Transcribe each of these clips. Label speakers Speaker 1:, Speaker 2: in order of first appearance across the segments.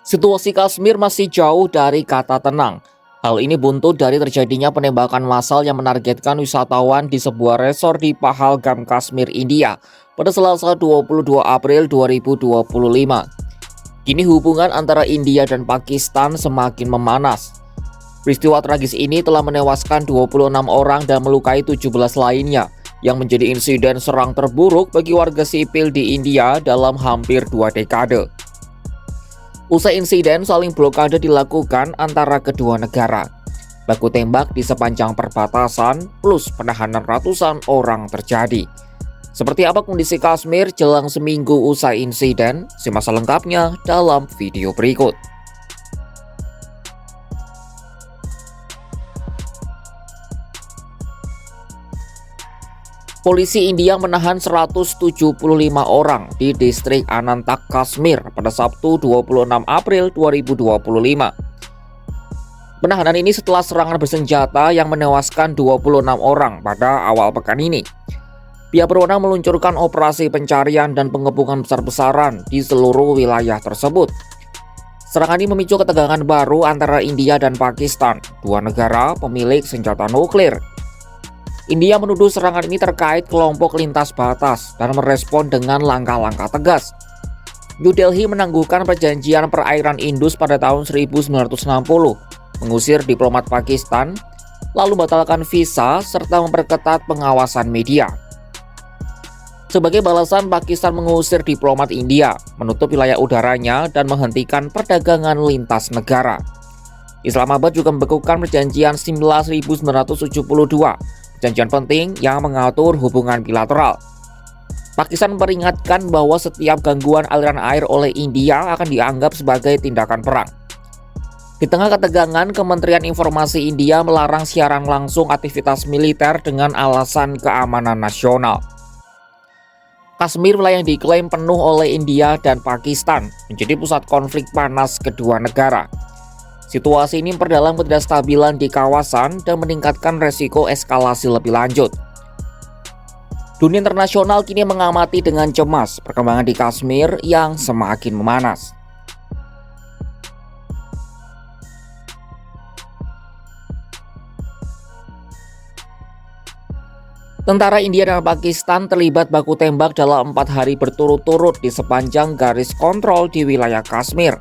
Speaker 1: Situasi Kashmir masih jauh dari kata tenang. Hal ini buntut dari terjadinya penembakan massal yang menargetkan wisatawan di sebuah resort di Pahalgam, Kashmir, India pada Selasa 22 April 2025. Kini hubungan antara India dan Pakistan semakin memanas. Peristiwa tragis ini telah menewaskan 26 orang dan melukai 17 lainnya, yang menjadi insiden serang terburuk bagi warga sipil di India dalam hampir 2 dekade. Usai insiden, saling blokade dilakukan antara kedua negara. Baku tembak di sepanjang perbatasan plus penahanan ratusan orang terjadi. Seperti apa kondisi Kashmir jelang seminggu usai insiden? Simak selengkapnya dalam video berikut. Polisi India menahan 175 orang di distrik Anantnag, Kashmir pada Sabtu 26 April 2025. Penahanan ini setelah serangan bersenjata yang menewaskan 26 orang pada awal pekan ini. Pihak berwenang meluncurkan operasi pencarian dan pengepungan besar-besaran di seluruh wilayah tersebut. Serangan ini memicu ketegangan baru antara India dan Pakistan, dua negara pemilik senjata nuklir. India menuduh serangan ini terkait kelompok lintas batas dan merespon dengan langkah-langkah tegas. New Delhi menangguhkan perjanjian perairan Indus pada tahun 1960, mengusir diplomat Pakistan, lalu batalkan visa serta memperketat pengawasan media. Sebagai balasan, Pakistan mengusir diplomat India, menutup wilayah udaranya dan menghentikan perdagangan lintas negara. Islamabad juga membekukan perjanjian 1972, perjanjian penting yang mengatur hubungan bilateral. Pakistan memperingatkan bahwa setiap gangguan aliran air oleh India akan dianggap sebagai tindakan perang. Di tengah ketegangan, Kementerian Informasi India melarang siaran langsung aktivitas militer dengan alasan keamanan nasional. Kashmir, wilayah yang diklaim penuh oleh India dan Pakistan, menjadi pusat konflik panas kedua negara. Situasi ini memperdalam ketidakstabilan di kawasan dan meningkatkan resiko eskalasi lebih lanjut. Dunia internasional kini mengamati dengan cemas perkembangan di Kashmir yang semakin memanas. Tentara India dan Pakistan terlibat baku tembak dalam 4 hari berturut-turut di sepanjang garis kontrol di wilayah Kashmir.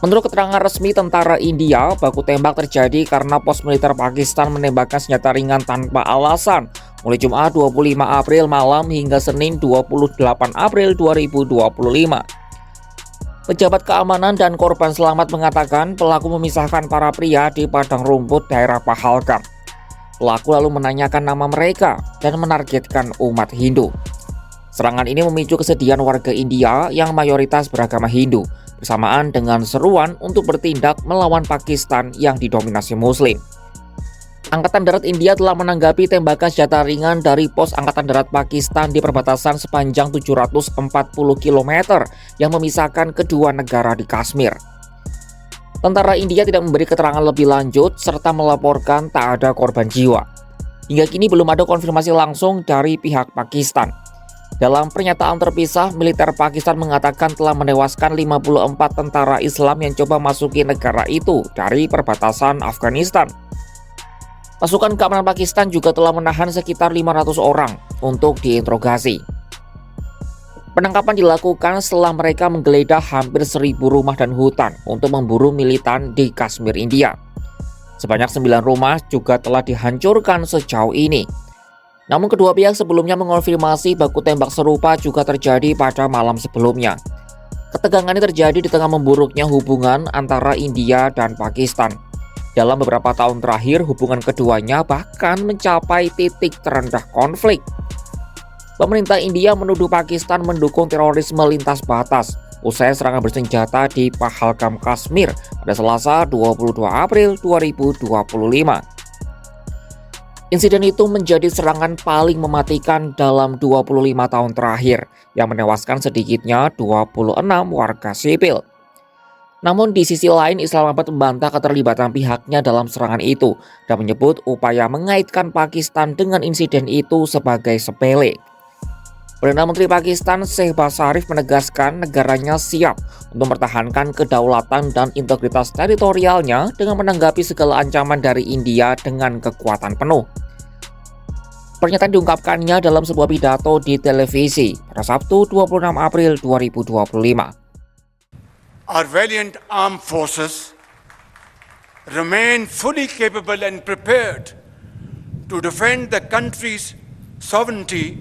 Speaker 1: Menurut keterangan resmi tentara India, baku tembak terjadi karena pos militer Pakistan menembakkan senjata ringan tanpa alasan mulai Jumat 25 April malam hingga Senin 28 April 2025. Pejabat keamanan dan korban selamat mengatakan pelaku memisahkan para pria di padang rumput daerah Pahalgam. Pelaku lalu menanyakan nama mereka dan menargetkan umat Hindu. Serangan ini memicu kesedihan warga India yang mayoritas beragama Hindu, bersamaan dengan seruan untuk bertindak melawan Pakistan yang didominasi Muslim. Angkatan Darat India telah menanggapi tembakan senjata ringan dari pos Angkatan Darat Pakistan di perbatasan sepanjang 740 km yang memisahkan kedua negara di Kashmir. Tentara India tidak memberi keterangan lebih lanjut serta melaporkan tak ada korban jiwa. Hingga kini belum ada konfirmasi langsung dari pihak Pakistan. Dalam pernyataan terpisah, militer Pakistan mengatakan telah menewaskan 54 tentara Islam yang coba masuki negara itu dari perbatasan Afghanistan. Pasukan keamanan Pakistan juga telah menahan sekitar 500 orang untuk diinterogasi. Penangkapan dilakukan setelah mereka menggeledah hampir 1.000 rumah dan hutan untuk memburu militan di Kashmir, India. Sebanyak 9 rumah juga telah dihancurkan sejauh ini. Namun kedua pihak sebelumnya mengonfirmasi baku tembak serupa juga terjadi pada malam sebelumnya. Ketegangan ini terjadi di tengah memburuknya hubungan antara India dan Pakistan. Dalam beberapa tahun terakhir, hubungan keduanya bahkan mencapai titik terendah konflik. Pemerintah India menuduh Pakistan mendukung terorisme lintas batas usai serangan bersenjata di Pahalgam, Kashmir pada Selasa 22 April 2025. Insiden itu menjadi serangan paling mematikan dalam 25 tahun terakhir yang menewaskan sedikitnya 26 warga sipil. Namun di sisi lain, Islamabad membantah keterlibatan pihaknya dalam serangan itu dan menyebut upaya mengaitkan Pakistan dengan insiden itu sebagai sepele. Perdana Menteri Pakistan Shehbaz Sharif menegaskan negaranya siap untuk mempertahankan kedaulatan dan integritas teritorialnya dengan menanggapi segala ancaman dari India dengan kekuatan penuh. Pernyataan diungkapkannya dalam sebuah pidato di televisi pada Sabtu 26 April 2025.
Speaker 2: Our valiant armed forces remain fully capable and prepared to defend the country's sovereignty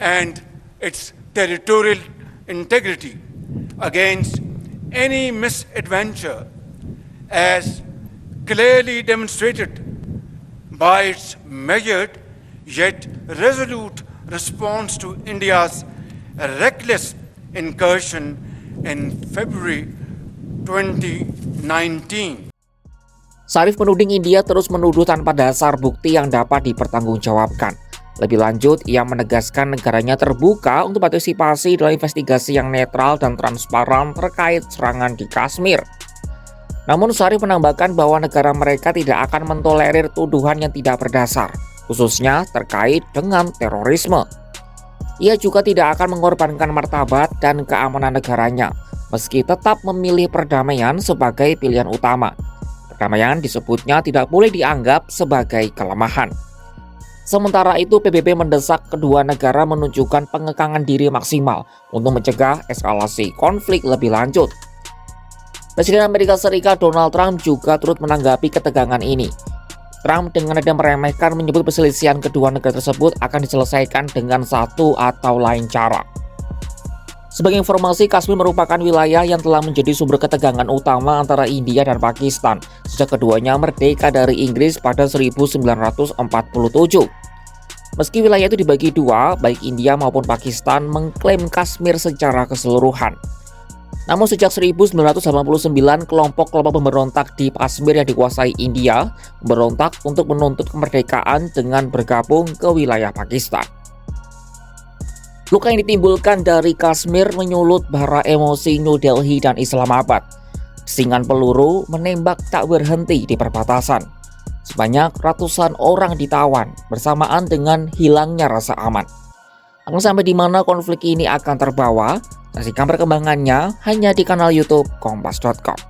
Speaker 2: and its territorial integrity against any misadventure, as clearly demonstrated by its measured yet resolute response to India's reckless incursion in February 2019.
Speaker 1: Sharif menuding India terus menuduh tanpa dasar bukti yang dapat dipertanggungjawabkan. Lebih lanjut, ia menegaskan negaranya terbuka untuk partisipasi dalam investigasi yang netral dan transparan terkait serangan di Kashmir. Namun Sharif menambahkan bahwa negara mereka tidak akan mentolerir tuduhan yang tidak berdasar, khususnya terkait dengan terorisme. Ia juga tidak akan mengorbankan martabat dan keamanan negaranya, meski tetap memilih perdamaian sebagai pilihan utama. Perdamaian disebutnya tidak boleh dianggap sebagai kelemahan. Sementara itu, PBB mendesak kedua negara menunjukkan pengekangan diri maksimal untuk mencegah eskalasi konflik lebih lanjut. Presiden Amerika Serikat Donald Trump juga turut menanggapi ketegangan ini. Trump dengan nada meremehkan menyebut perselisihan kedua negara tersebut akan diselesaikan dengan satu atau lain cara. Sebagai informasi, Kashmir merupakan wilayah yang telah menjadi sumber ketegangan utama antara India dan Pakistan sejak keduanya merdeka dari Inggris pada 1947. Meski wilayah itu dibagi dua, baik India maupun Pakistan mengklaim Kashmir secara keseluruhan. Namun sejak 1989, kelompok-kelompok pemberontak di Kashmir yang dikuasai India memberontak untuk menuntut kemerdekaan dengan bergabung ke wilayah Pakistan. Luka yang ditimbulkan dari Kashmir menyulut bara emosi New Delhi dan Islamabad. Desingan peluru menembak tak berhenti di perbatasan. Sebanyak ratusan orang ditawan bersamaan dengan hilangnya rasa aman. Namun sampai di mana konflik ini akan terbawa? Saksikan perkembangannya hanya di kanal YouTube Kompas.com.